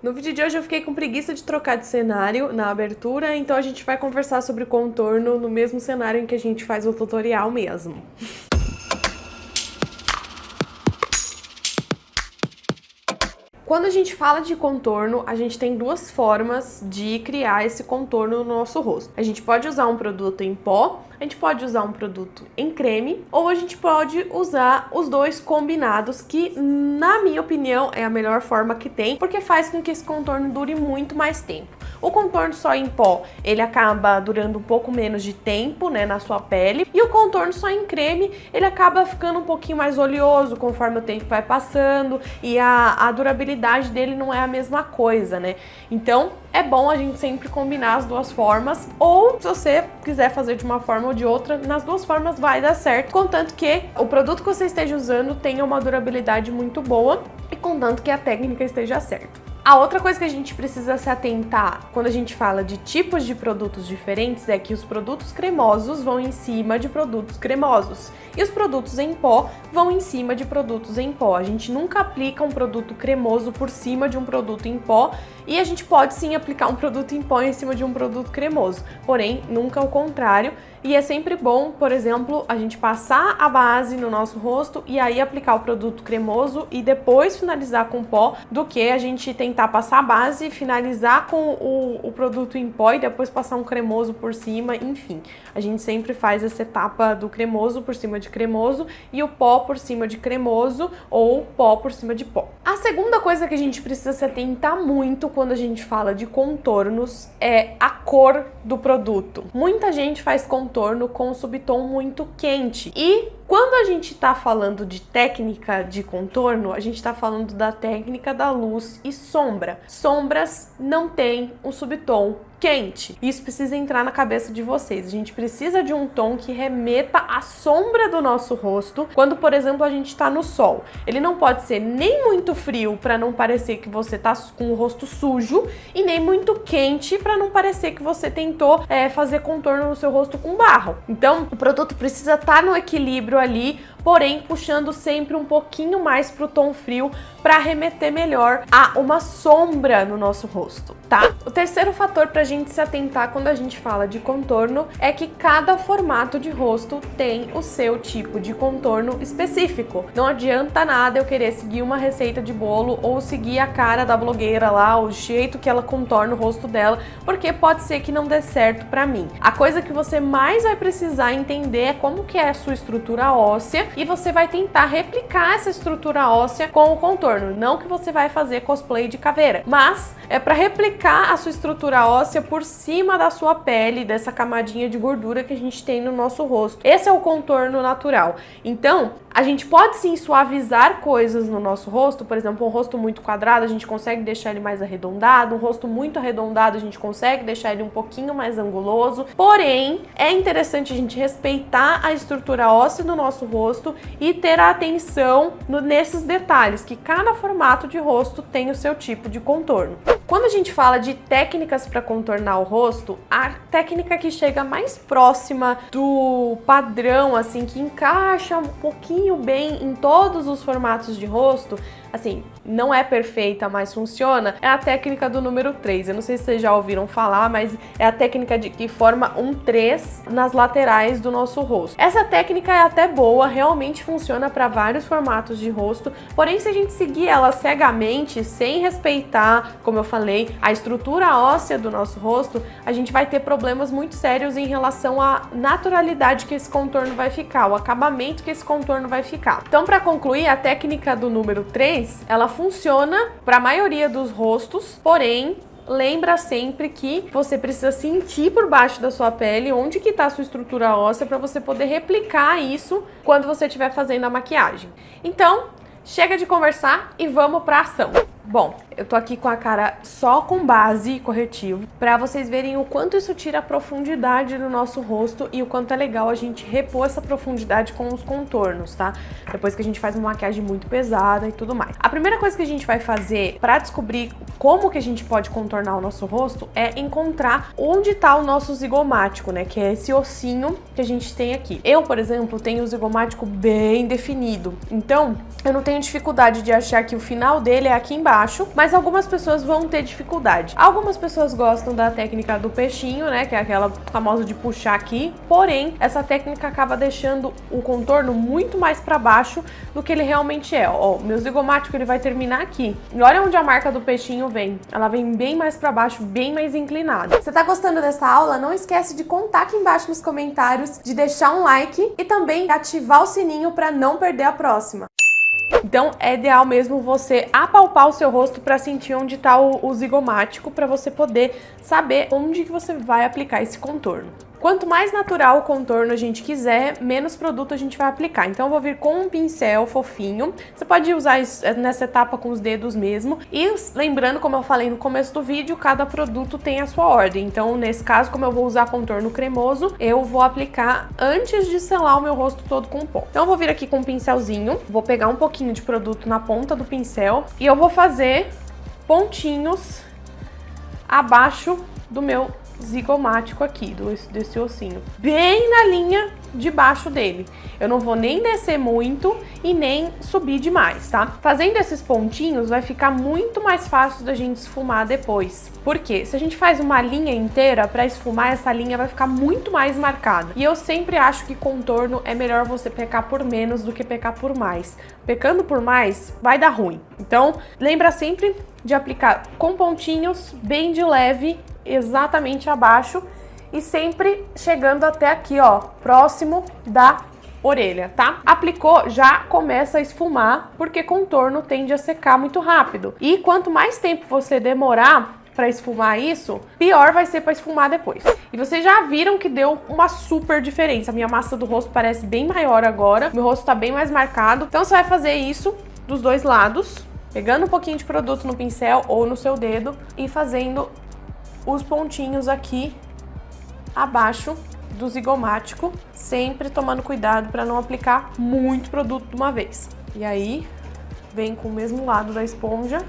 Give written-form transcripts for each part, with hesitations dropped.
No vídeo de hoje eu fiquei com preguiça de trocar de cenário na abertura, então a gente vai conversar sobre contorno no mesmo cenário em que a gente faz o tutorial mesmo. Quando a gente fala de contorno, a gente tem duas formas de criar esse contorno no nosso rosto. A gente pode usar um produto em pó, a gente pode usar um produto em creme, ou a gente pode usar os dois combinados, que na minha opinião é a melhor forma que tem, porque faz com que esse contorno dure muito mais tempo. O contorno só em pó, ele acaba durando um pouco menos de tempo, né, na sua pele, e o contorno só em creme, ele acaba ficando um pouquinho mais oleoso conforme o tempo vai passando, e a durabilidade dele não é a mesma coisa, né? Então, é bom a gente sempre combinar as duas formas, ou se você quiser fazer de uma forma ou de outra, nas duas formas vai dar certo, contanto que o produto que você esteja usando tenha uma durabilidade muito boa e contanto que a técnica esteja certa. A outra coisa que a gente precisa se atentar quando a gente fala de tipos de produtos diferentes é que os produtos cremosos vão em cima de produtos cremosos e os produtos em pó vão em cima de produtos em pó. A gente nunca aplica um produto cremoso por cima de um produto em pó e a gente pode sim aplicar um produto em pó em cima de um produto cremoso, porém nunca o contrário. E é sempre bom, por exemplo, a gente passar a base no nosso rosto e aí aplicar o produto cremoso e depois finalizar com pó, do que a gente tentar passar a base, finalizar com o produto em pó e depois passar um cremoso por cima, enfim. A gente sempre faz essa etapa do cremoso por cima de cremoso e o pó por cima de cremoso ou pó por cima de pó. A segunda coisa que a gente precisa se atentar muito quando a gente fala de contornos é a cor do produto. Muita gente faz contorno com um subtom muito quente e quando a gente está falando de técnica de contorno, a gente está falando da técnica da luz e sombra. Sombras não têm um subtom quente. Isso precisa entrar na cabeça de vocês. A gente precisa de um tom que remeta à sombra do nosso rosto quando, por exemplo, a gente está no sol. Ele não pode ser nem muito frio para não parecer que você está com o rosto sujo e nem muito quente para não parecer que você tentou fazer contorno no seu rosto com barro. Então, o produto precisa estar no equilíbrio ali, porém puxando sempre um pouquinho mais pro tom frio para remeter melhor a uma sombra no nosso rosto, tá? O terceiro fator pra gente se atentar quando a gente fala de contorno é que cada formato de rosto tem o seu tipo de contorno específico. Não adianta nada eu querer seguir uma receita de bolo ou seguir a cara da blogueira lá, o jeito que ela contorna o rosto dela, porque pode ser que não dê certo pra mim. A coisa que você mais vai precisar entender é como que é a sua estrutura óssea e você vai tentar replicar essa estrutura óssea com o contorno. Não que você vai fazer cosplay de caveira, mas é para replicar a sua estrutura óssea por cima da sua pele, dessa camadinha de gordura que a gente tem no nosso rosto. Esse é o contorno natural. Então, a gente pode sim suavizar coisas no nosso rosto, por exemplo, um rosto muito quadrado, a gente consegue deixar ele mais arredondado, um rosto muito arredondado, a gente consegue deixar ele um pouquinho mais anguloso, porém, é interessante a gente respeitar a estrutura óssea do nosso rosto e ter a atenção nesses detalhes, que cada formato de rosto tem o seu tipo de contorno. Quando a gente fala de técnicas para contornar o rosto, a técnica que chega mais próxima do padrão, assim, que encaixa um pouquinho bem em todos os formatos de rosto, assim, não é perfeita, mas funciona, é a técnica do número 3. Eu não sei se vocês já ouviram falar, mas é a técnica que forma um 3 nas laterais do nosso rosto. Essa técnica é até boa, realmente funciona para vários formatos de rosto, porém se a gente seguir ela cegamente, sem respeitar, como eu falei, a estrutura óssea do nosso rosto, a gente vai ter problemas muito sérios em relação à naturalidade que esse contorno vai ficar, o acabamento que esse contorno vai ficar. Então, para concluir, a técnica do número 3, ela funciona para a maioria dos rostos, porém, lembra sempre que você precisa sentir por baixo da sua pele onde que está a sua estrutura óssea para você poder replicar isso quando você estiver fazendo a maquiagem. Então, chega de conversar e vamos para ação. Bom, eu tô aqui com a cara só com base e corretivo, pra vocês verem o quanto isso tira a profundidade do nosso rosto e o quanto é legal a gente repor essa profundidade com os contornos, tá? Depois que a gente faz uma maquiagem muito pesada e tudo mais. A primeira coisa que a gente vai fazer pra descobrir como que a gente pode contornar o nosso rosto é encontrar onde tá o nosso zigomático, né? Que é esse ossinho que a gente tem aqui. Eu, por exemplo, tenho o zigomático bem definido, então eu não tenho dificuldade de achar que o final dele é aqui embaixo. baixo, mas algumas pessoas vão ter dificuldade. Algumas pessoas gostam da técnica do peixinho, né, que é aquela famosa de puxar aqui, porém, essa técnica acaba deixando o contorno muito mais para baixo do que ele realmente é. Ó, meu zigomático ele vai terminar aqui. E olha onde a marca do peixinho vem. Ela vem bem mais para baixo, bem mais inclinada. Você tá gostando dessa aula? Não esquece de contar aqui embaixo nos comentários, de deixar um like e também ativar o sininho para não perder a próxima. Então é ideal mesmo você apalpar o seu rosto para sentir onde está o zigomático, para você poder saber onde que você vai aplicar esse contorno. Quanto mais natural o contorno a gente quiser, menos produto a gente vai aplicar. Então eu vou vir com um pincel fofinho. Você pode usar isso nessa etapa com os dedos mesmo. E lembrando, como eu falei no começo do vídeo, cada produto tem a sua ordem. Então nesse caso, como eu vou usar contorno cremoso, eu vou aplicar antes de selar o meu rosto todo com pó. Então eu vou vir aqui com um pincelzinho, vou pegar um pouquinho de produto na ponta do pincel e eu vou fazer pontinhos abaixo do meu zigomático aqui, desse ossinho, bem na linha de baixo dele. Eu não vou nem descer muito e nem subir demais, tá? Fazendo esses pontinhos vai ficar muito mais fácil da gente esfumar depois. Por quê? Se a gente faz uma linha inteira, para esfumar essa linha vai ficar muito mais marcada. E eu sempre acho que contorno é melhor você pecar por menos do que pecar por mais. Pecando por mais vai dar ruim. Então, lembra sempre de aplicar com pontinhos, bem de leve, exatamente abaixo e sempre chegando até aqui, ó, próximo da orelha, tá? Aplicou, já começa a esfumar, porque contorno tende a secar muito rápido. E quanto mais tempo você demorar para esfumar isso, pior vai ser para esfumar depois. E vocês já viram que deu uma super diferença. A minha massa do rosto parece bem maior agora, meu rosto tá bem mais marcado. Então você vai fazer isso dos dois lados, pegando um pouquinho de produto no pincel ou no seu dedo e fazendo os pontinhos aqui abaixo do zigomático, sempre tomando cuidado para não aplicar muito produto de uma vez. E aí, vem com o mesmo lado da esponja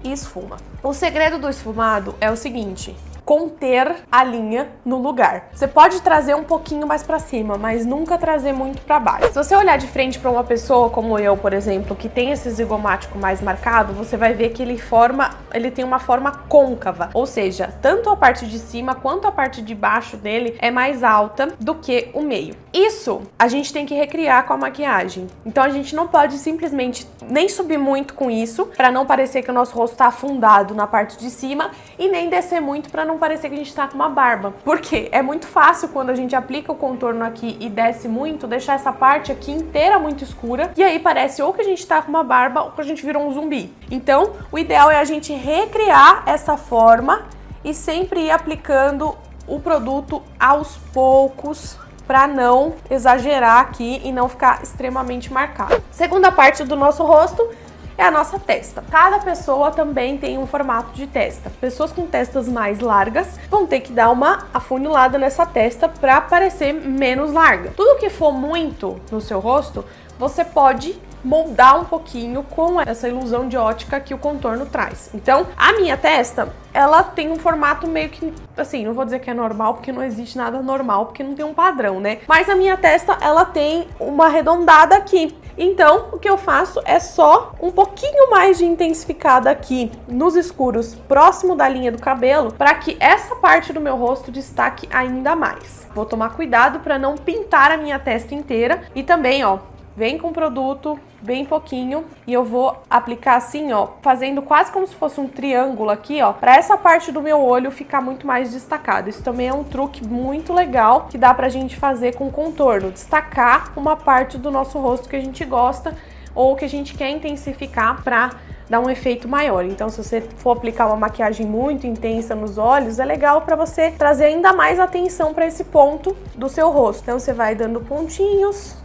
e esfuma. O segredo do esfumado é o seguinte: conter a linha no lugar. Você pode trazer um pouquinho mais pra cima, mas nunca trazer muito pra baixo. Se você olhar de frente pra uma pessoa como eu, por exemplo, que tem esse zigomático mais marcado, você vai ver que ele tem uma forma côncava, ou seja, tanto a parte de cima quanto a parte de baixo dele é mais alta do que o meio. Isso a gente tem que recriar com a maquiagem. Então a gente não pode simplesmente nem subir muito com isso, pra não parecer que o nosso rosto tá afundado na parte de cima, e nem descer muito pra não parecer que a gente tá com uma barba. Por quê? É muito fácil quando a gente aplica o contorno aqui e desce muito, deixar essa parte aqui inteira muito escura, e aí parece ou que a gente tá com uma barba ou que a gente virou um zumbi. Então, o ideal é a gente recriar essa forma e sempre ir aplicando o produto aos poucos, para não exagerar aqui e não ficar extremamente marcado. Segunda parte do nosso rosto é a nossa testa. Cada pessoa também tem um formato de testa. Pessoas com testas mais largas vão ter que dar uma afunilada nessa testa para parecer menos larga. Tudo que for muito no seu rosto, você pode moldar um pouquinho com essa ilusão de ótica que o contorno traz. Então, a minha testa, ela tem um formato meio que, assim, não vou dizer que é normal, porque não existe nada normal, porque não tem um padrão, né? Mas a minha testa, ela tem uma arredondada aqui. Então, o que eu faço é só um pouquinho mais de intensificada aqui nos escuros, próximo da linha do cabelo, para que essa parte do meu rosto destaque ainda mais. Vou tomar cuidado para não pintar a minha testa inteira e também, ó, vem com produto bem pouquinho e eu vou aplicar assim, ó, fazendo quase como se fosse um triângulo aqui, ó, para essa parte do meu olho ficar muito mais destacado. Isso também é um truque muito legal que dá pra gente fazer com contorno, destacar uma parte do nosso rosto que a gente gosta ou que a gente quer intensificar pra dar um efeito maior. Então, se você for aplicar uma maquiagem muito intensa nos olhos, é legal para você trazer ainda mais atenção para esse ponto do seu rosto. Então, você vai dando pontinhos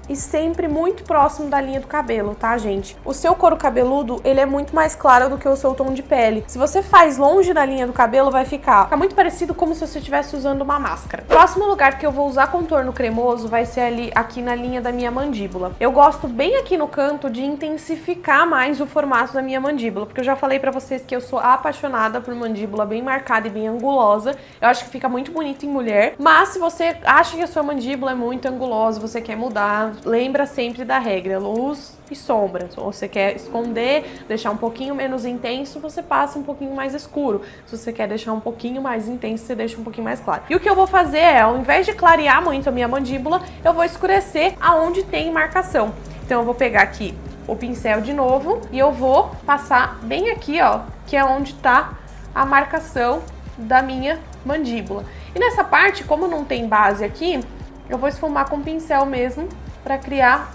e sempre muito próximo da linha do cabelo, tá, gente? O seu couro cabeludo, ele é muito mais claro do que o seu tom de pele. Se você faz longe da linha do cabelo, vai ficar muito parecido como se você estivesse usando uma máscara. Próximo lugar que eu vou usar contorno cremoso vai ser ali, aqui na linha da minha mandíbula. Eu gosto bem aqui no canto de intensificar mais o formato da minha mandíbula, porque eu já falei pra vocês que eu sou apaixonada por mandíbula bem marcada e bem angulosa. Eu acho que fica muito bonito em mulher, mas se você acha que a sua mandíbula é muito angulosa, você quer mudar, mas lembra sempre da regra, luz e sombra. Se você quer esconder, deixar um pouquinho menos intenso, você passa um pouquinho mais escuro. Se você quer deixar um pouquinho mais intenso, você deixa um pouquinho mais claro. E o que eu vou fazer é, ao invés de clarear muito a minha mandíbula, eu vou escurecer aonde tem marcação. Então eu vou pegar aqui o pincel de novo e eu vou passar bem aqui, ó, que é onde tá a marcação da minha mandíbula. E nessa parte, como não tem base aqui, eu vou esfumar com o pincel mesmo para criar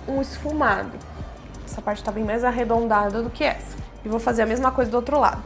um esfumado. Essa parte tá bem mais arredondada do que essa. E vou fazer a mesma coisa do outro lado.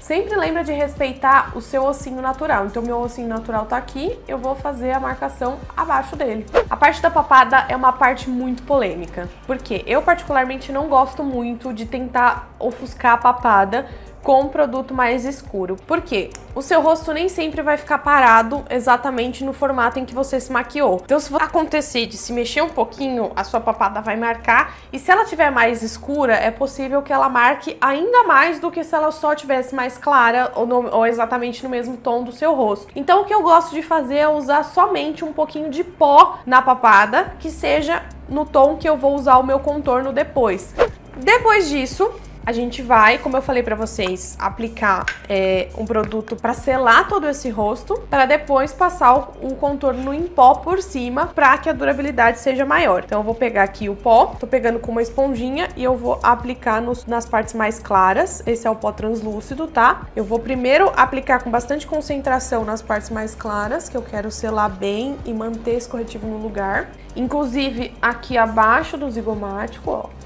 Sempre lembra de respeitar o seu ossinho natural. Então, meu ossinho natural tá aqui, eu vou fazer a marcação abaixo dele. A parte da papada é uma parte muito polêmica. Porque eu, particularmente, não gosto muito de tentar ofuscar a papada com um produto mais escuro. Por quê? O seu rosto nem sempre vai ficar parado exatamente no formato em que você se maquiou. Então, se acontecer de se mexer um pouquinho, a sua papada vai marcar. E se ela tiver mais escura, é possível que ela marque ainda mais do que se ela só tivesse mais clara ou exatamente no mesmo tom do seu rosto. Então, o que eu gosto de fazer é usar somente um pouquinho de pó na papada, que seja no tom que eu vou usar o meu contorno depois. Depois disso, a gente vai, como eu falei pra vocês, aplicar um produto pra selar todo esse rosto, para depois passar o contorno em pó por cima, pra que a durabilidade seja maior. Então eu vou pegar aqui o pó, tô pegando com uma esponjinha e eu vou aplicar nas partes mais claras. Esse é o pó translúcido, tá? Eu vou primeiro aplicar com bastante concentração nas partes mais claras, que eu quero selar bem e manter esse corretivo no lugar. Inclusive aqui abaixo do zigomático, ó,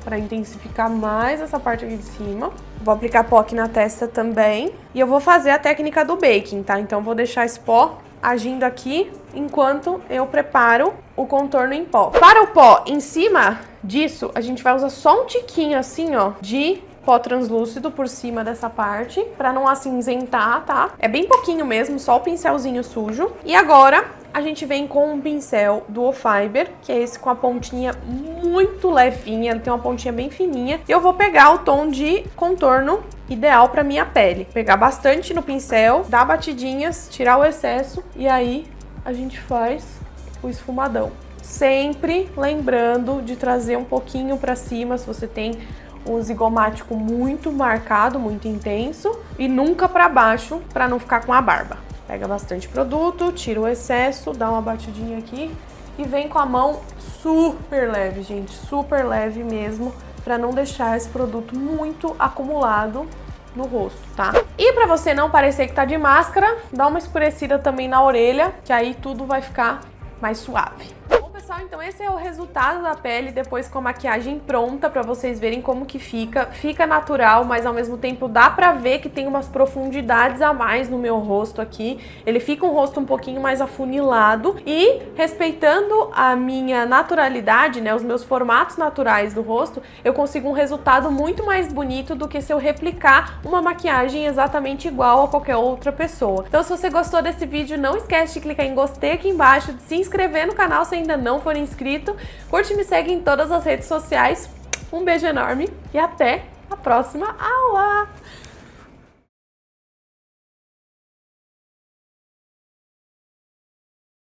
para intensificar mais essa parte aqui de cima. Vou aplicar pó aqui na testa também. E eu vou fazer a técnica do baking, tá? Então, vou deixar esse pó agindo aqui enquanto eu preparo o contorno em pó. Para o pó, em cima disso, a gente vai usar só um tiquinho assim, ó, de pó translúcido por cima dessa parte, para não acinzentar, tá? É bem pouquinho mesmo, só o pincelzinho sujo. E agora a gente vem com um pincel Duo Fiber, que é esse com a pontinha muito levinha, ele tem uma pontinha bem fininha. Eu vou pegar o tom de contorno ideal para minha pele. Pegar bastante no pincel, dar batidinhas, tirar o excesso e aí a gente faz o esfumadão. Sempre lembrando de trazer um pouquinho para cima se você tem um zigomático muito marcado, muito intenso, e nunca para baixo para não ficar com a barba. Pega bastante produto, tira o excesso, dá uma batidinha aqui e vem com a mão super leve, gente, super leve mesmo, para não deixar esse produto muito acumulado no rosto, tá? E para você não parecer que tá de máscara, dá uma escurecida também na orelha, que aí tudo vai ficar mais suave. Bom, pessoal, então esse é o resultado da pele depois com a maquiagem pronta, pra vocês verem como que fica. Fica natural, mas ao mesmo tempo dá pra ver que tem umas profundidades a mais no meu rosto aqui. Ele fica um rosto um pouquinho mais afunilado e respeitando a minha naturalidade, né, os meus formatos naturais do rosto, eu consigo um resultado muito mais bonito do que se eu replicar uma maquiagem exatamente igual a qualquer outra pessoa. Então, se você gostou desse vídeo, não esquece de clicar em gostei aqui embaixo, de se inscrever no canal se ainda não for inscrito, curte e me segue em todas as redes sociais. Um beijo enorme e até a próxima aula!